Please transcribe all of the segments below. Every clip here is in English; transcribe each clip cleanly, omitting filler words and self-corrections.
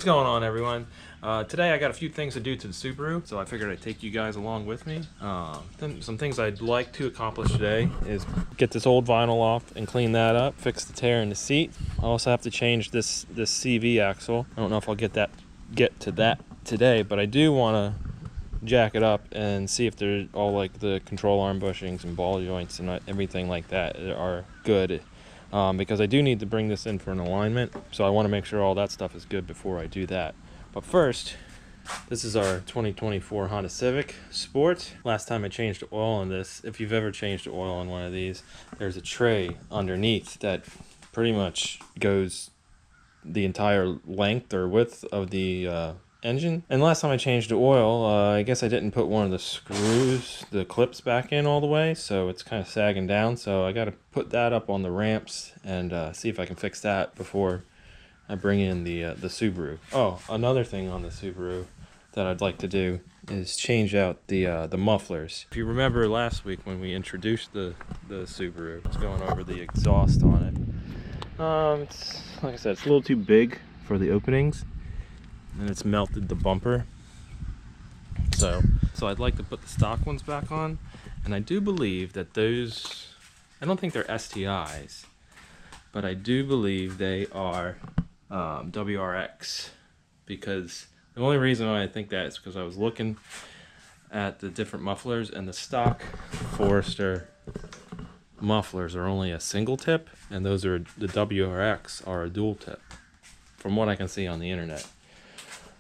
What's going on, everyone? Today I got a few things to do to the Subaru, so I figured I'd take you guys along with me. Some things I'd like to accomplish today is get this old vinyl off and clean that up, fix the tear in the seat. I also have to change this CV axle. I don't know if I'll get to that today, but I do want to jack it up and see if they're all like the control arm bushings and ball joints and everything like that are good. Because I do need to bring this in for an alignment, so I want to make sure all that stuff is good before I do that. But first, this is our 2024 Honda Civic Sport. Last time I changed oil on this, if you've ever changed oil on one of these, there's a tray underneath that pretty much goes the entire length or width of the engine. And last time I changed the oil, I guess I didn't put one of the screws, the clips back in all the way, so it's kind of sagging down. So I got to put that up on the ramps and see if I can fix that before I bring in the Subaru. Oh, another thing on the Subaru that I'd like to do is change out the mufflers. If you remember last week when we introduced the Subaru, I was going over the exhaust on it. It's, like I said, it's a little too big for the openings, and it's melted the bumper. So I'd like to put the stock ones back on, and I do believe that those, I don't think they're STIs, but I do believe they are WRX, because the only reason why I think that is because I was looking at the different mufflers, and the stock Forester mufflers are only a single tip, and those are the WRX are a dual tip from what I can see on the internet.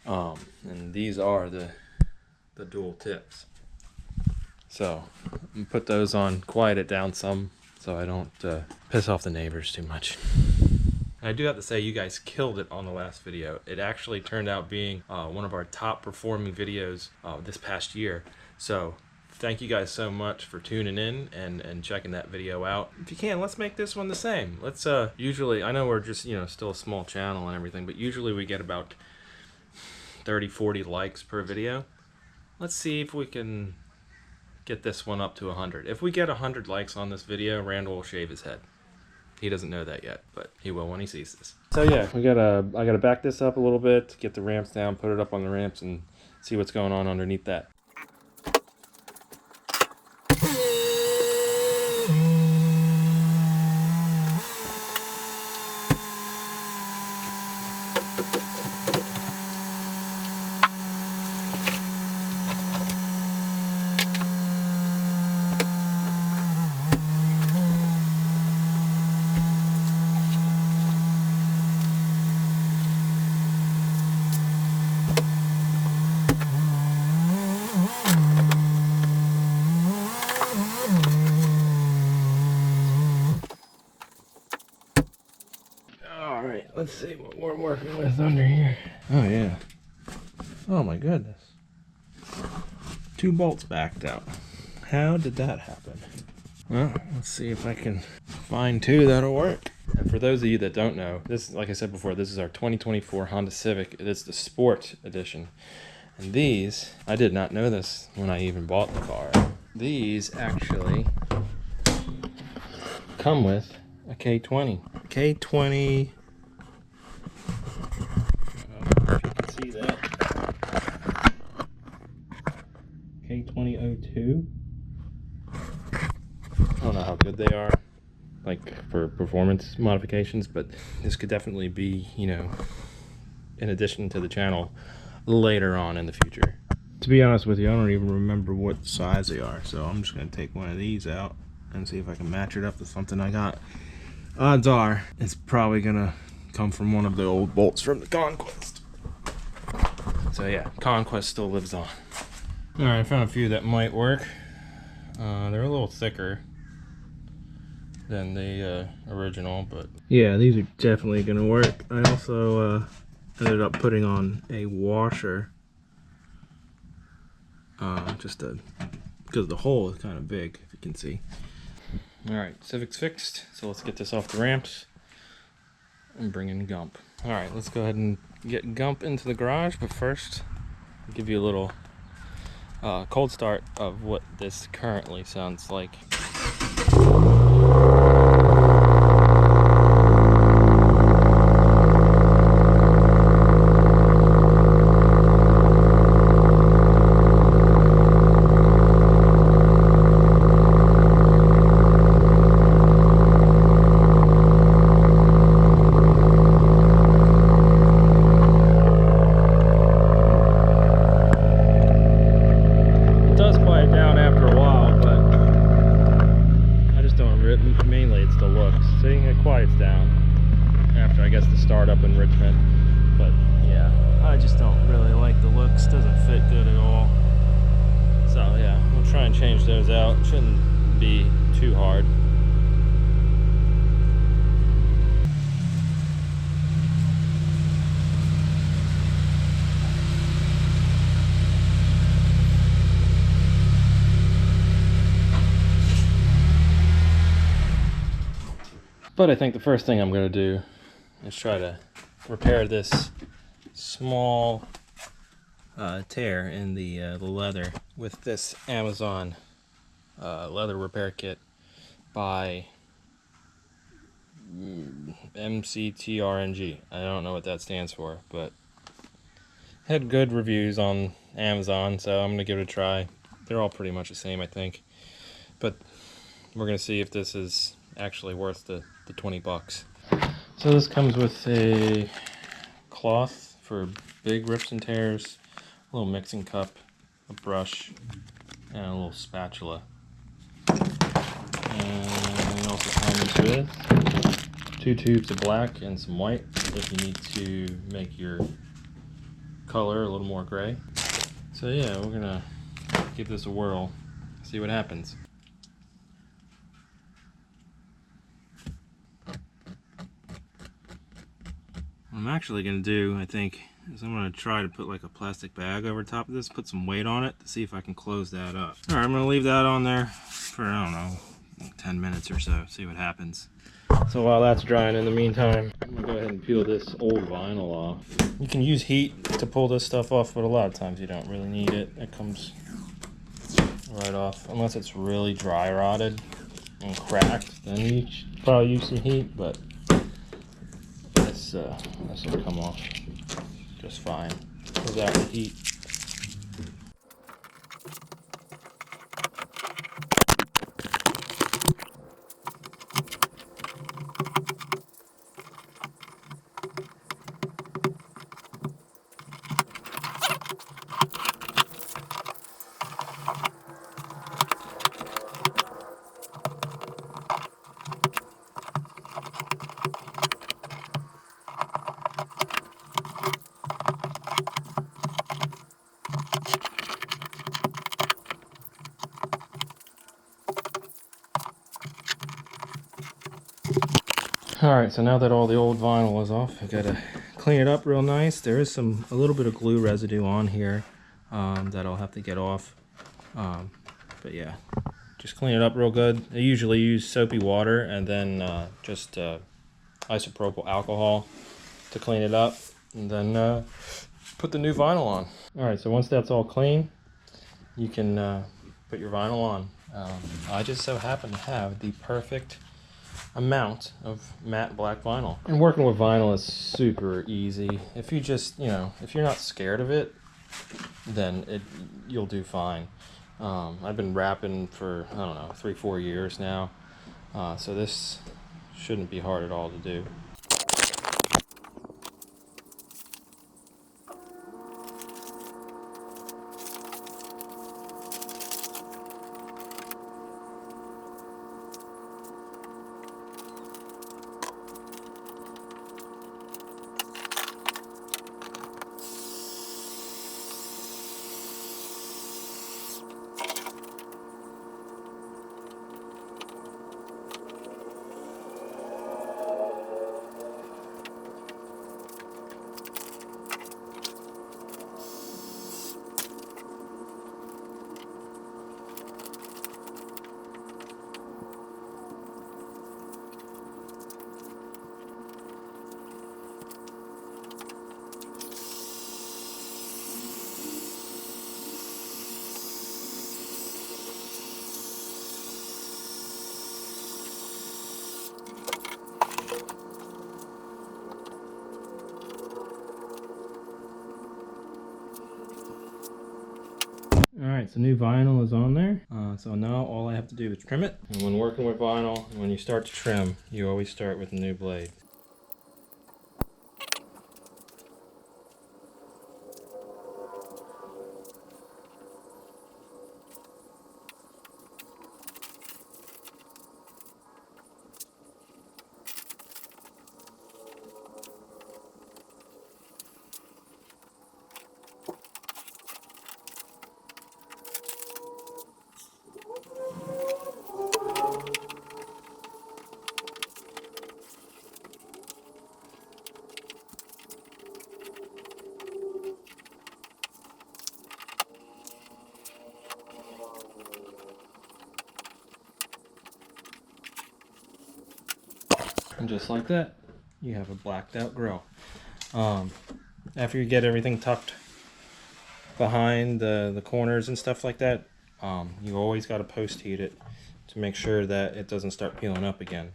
And these are the dual tips. So I'm gonna put those on, quiet it down some so I don't piss off the neighbors too much. And I do have to say, you guys killed it on the last video. It actually turned out being one of our top performing videos this past year. So thank you guys so much for tuning in and checking that video out. If you can, let's make this one the same. Let's usually, I know we're just, still a small channel and everything, but usually we get about 30-40 likes per video. Let's see if we can get this one up to 100. If we get 100 likes on this video, Randall will shave his head. He doesn't know that yet, but he will when he sees this. So yeah, I gotta back this up a little bit, get the ramps down, put it up on the ramps, and see what's going on underneath that. Let's see what we're working with under here. Oh yeah. Oh my goodness. 2 bolts backed out. How did that happen? Well, let's see if I can find 2 that'll work. And for those of you that don't know, this, like I said before, this is our 2024 Honda Civic. It is the Sport Edition. And these, I did not know this when I even bought the car. These actually come with a K20. K20. K2002. I don't know how good they are, like for performance modifications, but this could definitely be, in addition to the channel later on in the future. To be honest with you, I don't even remember what size they are, so I'm just going to take one of these out and see if I can match it up to something I got. Odds are it's probably going to come from one of the old bolts from the Conquest. So yeah, Conquest still lives on. Alright, I found a few that might work. They're a little thicker than the original, but yeah, these are definitely going to work. I also ended up putting on a washer just because the hole is kind of big, if you can see. Alright, Civic's fixed, so let's get this off the ramps and bring in Gump. Alright, let's go ahead and get Gump into the garage, but first I'll give you a little cold start of what this currently sounds like. it still looks. See, it quiets down after, I guess, the startup enrichment. But yeah, I just don't really like the looks. Doesn't fit good at all. So yeah, we'll try and change those out. Shouldn't be too hard. But I think the first thing I'm going to do is try to repair this small tear in the leather with this Amazon leather repair kit by MCTRNG. I don't know what that stands for, but had good reviews on Amazon, so I'm going to give it a try. They're all pretty much the same, I think. But we're going to see if this is actually worth the 20 bucks. So this comes with a cloth for big rips and tears, a little mixing cup, a brush, and a little spatula. And it also comes with 2 tubes of black and some white if you need to make your color a little more gray. So yeah, we're gonna give this a whirl, see what happens. What I'm actually going to do, I think, is I'm going to try to put like a plastic bag over top of this, put some weight on it to see if I can close that up. Alright, I'm going to leave that on there for, I don't know, like 10 minutes or so, see what happens. So while that's drying in the meantime, I'm going to go ahead and peel this old vinyl off. You can use heat to pull this stuff off, but a lot of times you don't really need it. It comes right off, unless it's really dry rotted and cracked, then you should probably use some heat, but this will come off just fine without the heat. Alright, so now that all the old vinyl is off, I gotta clean it up real nice. There is a little bit of glue residue on here that I'll have to get off. But yeah, just clean it up real good. I usually use soapy water and then just isopropyl alcohol to clean it up, and then put the new vinyl on. Alright, so once that's all clean, you can put your vinyl on. I just so happen to have the perfect amount of matte black vinyl. And working with vinyl is super easy. If you just, if you're not scared of it, then you'll do fine. I've been wrapping for, I don't know, 3-4 years now. So this shouldn't be hard at all to do. Alright, so new vinyl is on there. So now all I have to do is trim it. And when working with vinyl, when you start to trim, you always start with a new blade. And just like that, you have a blacked out grill. After you get everything tucked behind the corners and stuff like that, you always got to post heat it to make sure that it doesn't start peeling up again.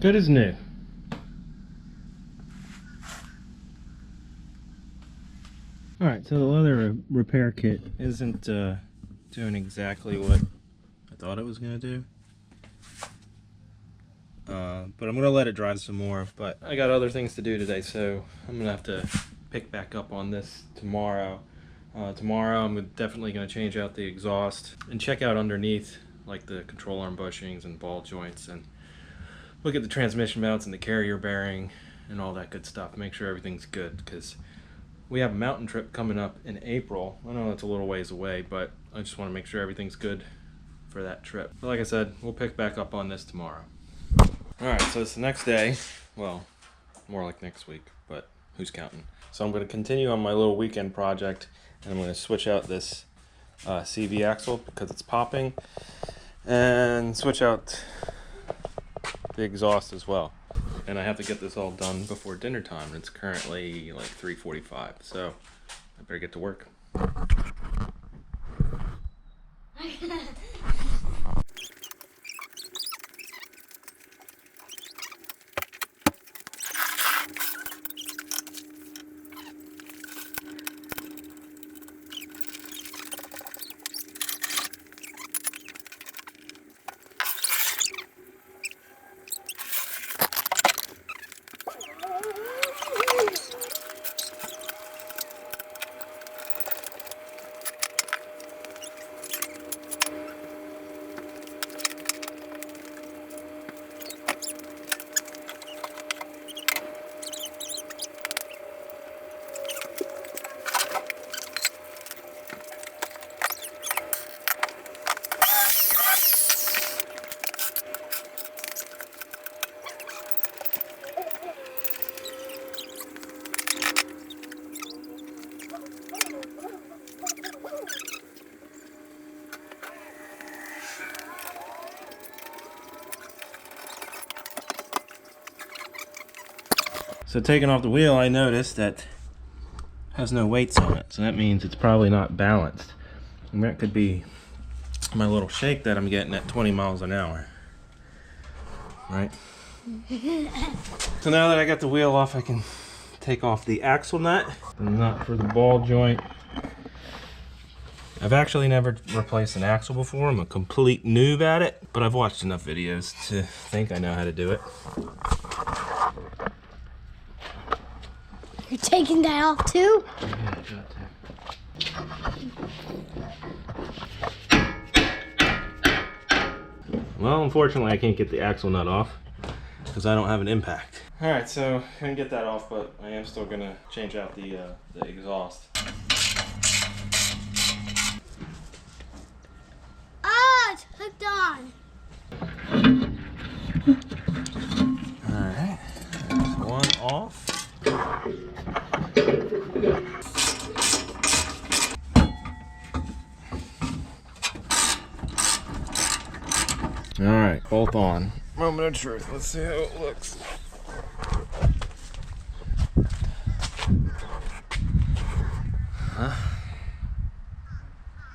Good as new. Alright, so the leather repair kit isn't doing exactly what I thought it was going to do. But I'm going to let it dry some more. But I got other things to do today, so I'm going to have to pick back up on this tomorrow. Tomorrow I'm definitely going to change out the exhaust and check out underneath, like the control arm bushings and ball joints, and look at the transmission mounts and the carrier bearing and all that good stuff. Make sure everything's good, because we have a mountain trip coming up in April. I know it's a little ways away, but I just want to make sure everything's good for that trip. But like I said, we'll pick back up on this tomorrow. Alright, so it's the next day. Well, more like next week, but who's counting? So I'm going to continue on my little weekend project, and I'm going to switch out this CV axle because it's popping, and switch out the exhaust as well. And I have to get this all done before dinner time. It's currently like 3:45, so I better get to work. So taking off the wheel, I noticed that it has no weights on it, so that means it's probably not balanced. And that could be my little shake that I'm getting at 20 miles an hour, right? So now that I got the wheel off, I can take off the axle nut, the nut for the ball joint. I've actually never replaced an axle before. I'm a complete noob at it, but I've watched enough videos to think I know how to do it. You're taking that off too? Yeah, I got to. Well, unfortunately, I can't get the axle nut off because I don't have an impact. All right, so I can get that off, but I am still gonna change out the exhaust. Ah, it's hooked on. All right, there's one off. All right, both on. Moment of truth. Let's see how it looks.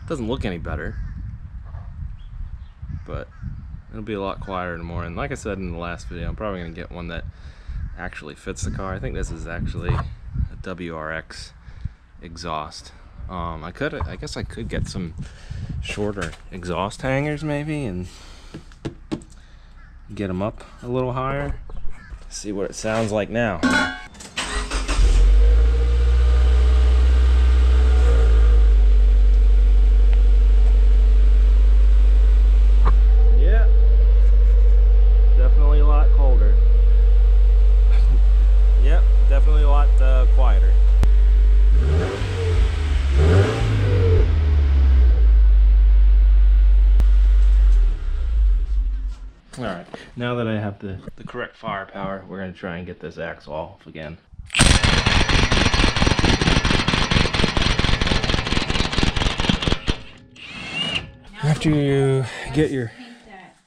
Doesn't look any better, but it'll be a lot quieter tomorrow. And like I said in the last video, I'm probably gonna get one that actually fits the car. I think this is actually a WRX exhaust. I guess I could get some shorter exhaust hangers maybe and get them up a little higher. See what it sounds like now. Yeah, definitely a lot colder. All right, now that I have the correct firepower, we're gonna try and get this axle off again. After you get your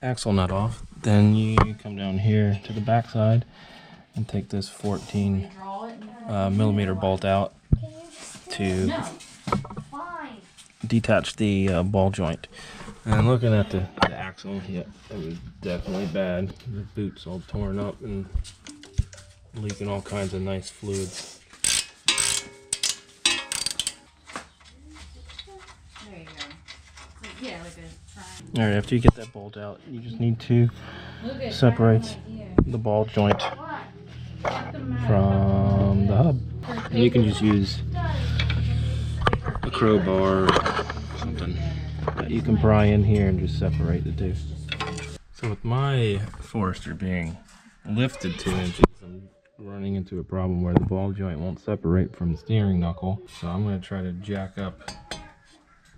axle nut off, then you come down here to the back side and take this 14 millimeter bolt out to detach the ball joint. And looking at the axle, yeah, it was definitely bad. The boot's all torn up and leaking all kinds of nice fluids. There you go. Yeah, like a triangle. Alright, after you get that bolt out, you just need to separate the ball joint from the hub. And you can just use a crowbar or something that you can pry in here and just separate the two. So with my Forester being lifted 2 inches, I'm running into a problem where the ball joint won't separate from the steering knuckle. So I'm going to try to jack up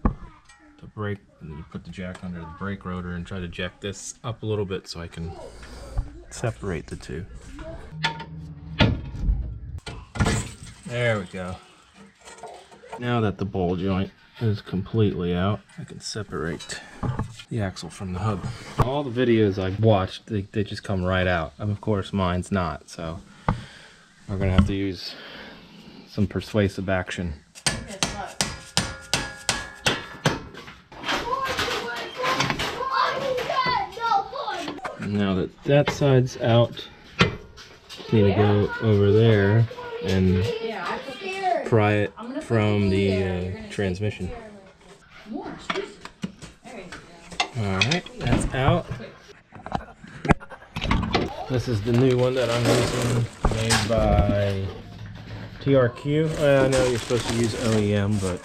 the brake, and you put the jack under the brake rotor and try to jack this up a little bit so I can separate the two. There we go. Now that the ball joint is completely out, I can separate the axle from the hub. All the videos I've watched, they just come right out. And of course mine's not, so we're gonna have to use some persuasive action. Now that that side's out, just need to go over there and pry it from the transmission. Alright, that's out. This is the new one that I'm using, made by TRQ. I know you're supposed to use OEM, but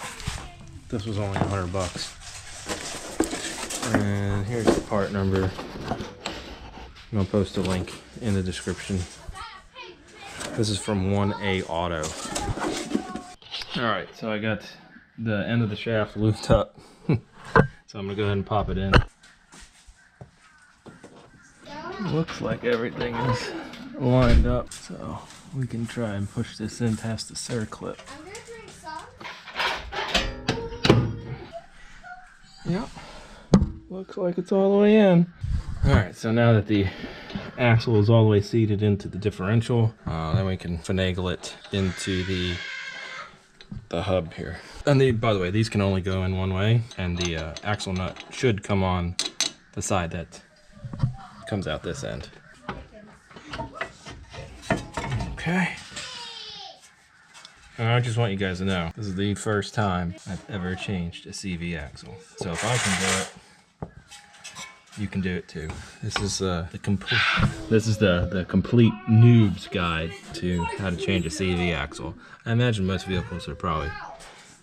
this was only $100. And here's the part number. I'm gonna post a link in the description. This is from 1A Auto. Alright, so I got the end of the shaft looped up. So I'm gonna go ahead and pop it in. Looks like everything is lined up, so we can try and push this in past the circlip. Yep, looks like it's all the way in. Alright, so now that the axle is all the way seated into the differential, then we can finagle it into the hub here. And by the way, these can only go in one way, and the axle nut should come on the side that comes out this end. Okay. And I just want you guys to know, this is the first time I've ever changed a CV axle. So if I can do it, you can do it too. This is the complete NEWB'S guide to how to change a CV axle. I imagine most vehicles are probably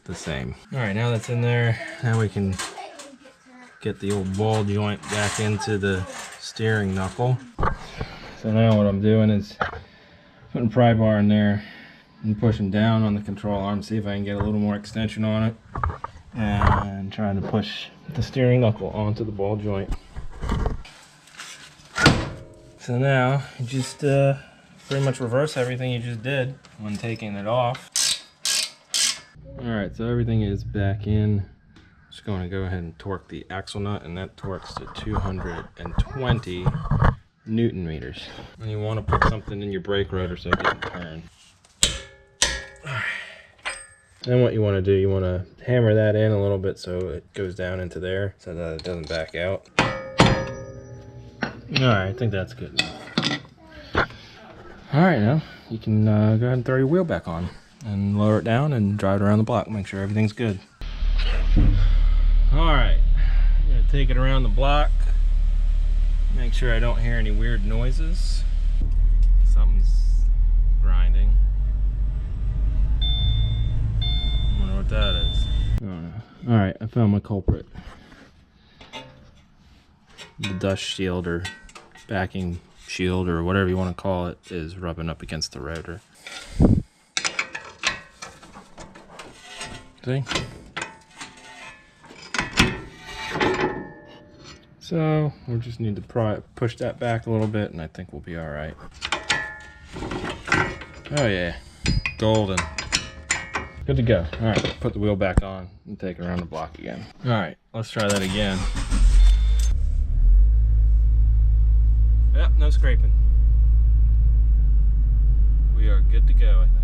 the same. All right, now that's in there, now we can get the old ball joint back into the steering knuckle. So now what I'm doing is putting a pry bar in there and pushing down on the control arm, see if I can get a little more extension on it, and trying to push the steering knuckle onto the ball joint. So now you just pretty much reverse everything you just did when taking it off. Alright, so everything is back in. Just going to go ahead and torque the axle nut, and that torques to 220 Newton meters. And you want to put something in your brake rotor so it doesn't turn. Then what you want to do, you want to hammer that in a little bit so it goes down into there so that it doesn't back out. Alright, I think that's good enough. Alright, now you can go ahead and throw your wheel back on and lower it down and drive it around the block, make sure everything's good. Alright, I'm going to take it around the block, make sure I don't hear any weird noises. Something's grinding. I wonder what that is. Oh, alright, I found my culprit. The dust shield or backing shield or whatever you want to call it is rubbing up against the rotor. See? So we just need to push that back a little bit, and I think we'll be all right. Oh yeah, golden. Good to go. All right, put the wheel back on and take it around the block again. All right, let's try that again. Yep, no scraping. We are good to go, I think.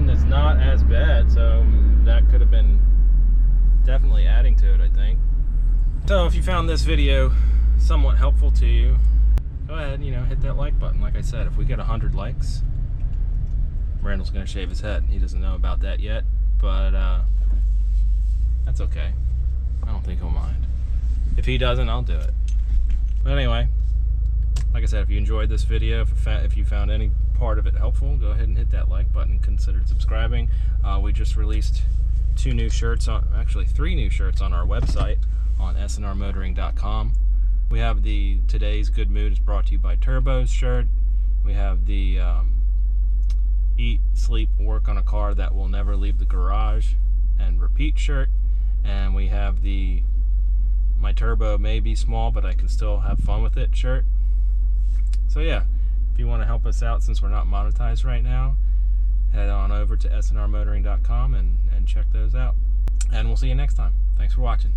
Is not as bad, so that could have been definitely adding to it, I think. So if you found this video somewhat helpful to you, go ahead, hit that like button. Like I said, if we get 100 likes, Randall's gonna shave his head. He doesn't know about that yet, but that's okay. I don't think he'll mind. If he doesn't, I'll do it. But anyway, like I said, if you enjoyed this video, if you found any part of it helpful, go ahead and hit that like button. Consider subscribing. We just released 3 new shirts on our website on sandrmotoring.com. We have the Today's Good Mood is brought to you by Turbo's shirt. We have the Eat, Sleep, Work on a Car That Will Never Leave the Garage and Repeat shirt. And we have the My Turbo May Be Small, but I can still have fun with it shirt. So yeah, if you want to help us out, since we're not monetized right now, head on over to sandrmotoring.com and check those out. And we'll see you next time. Thanks for watching.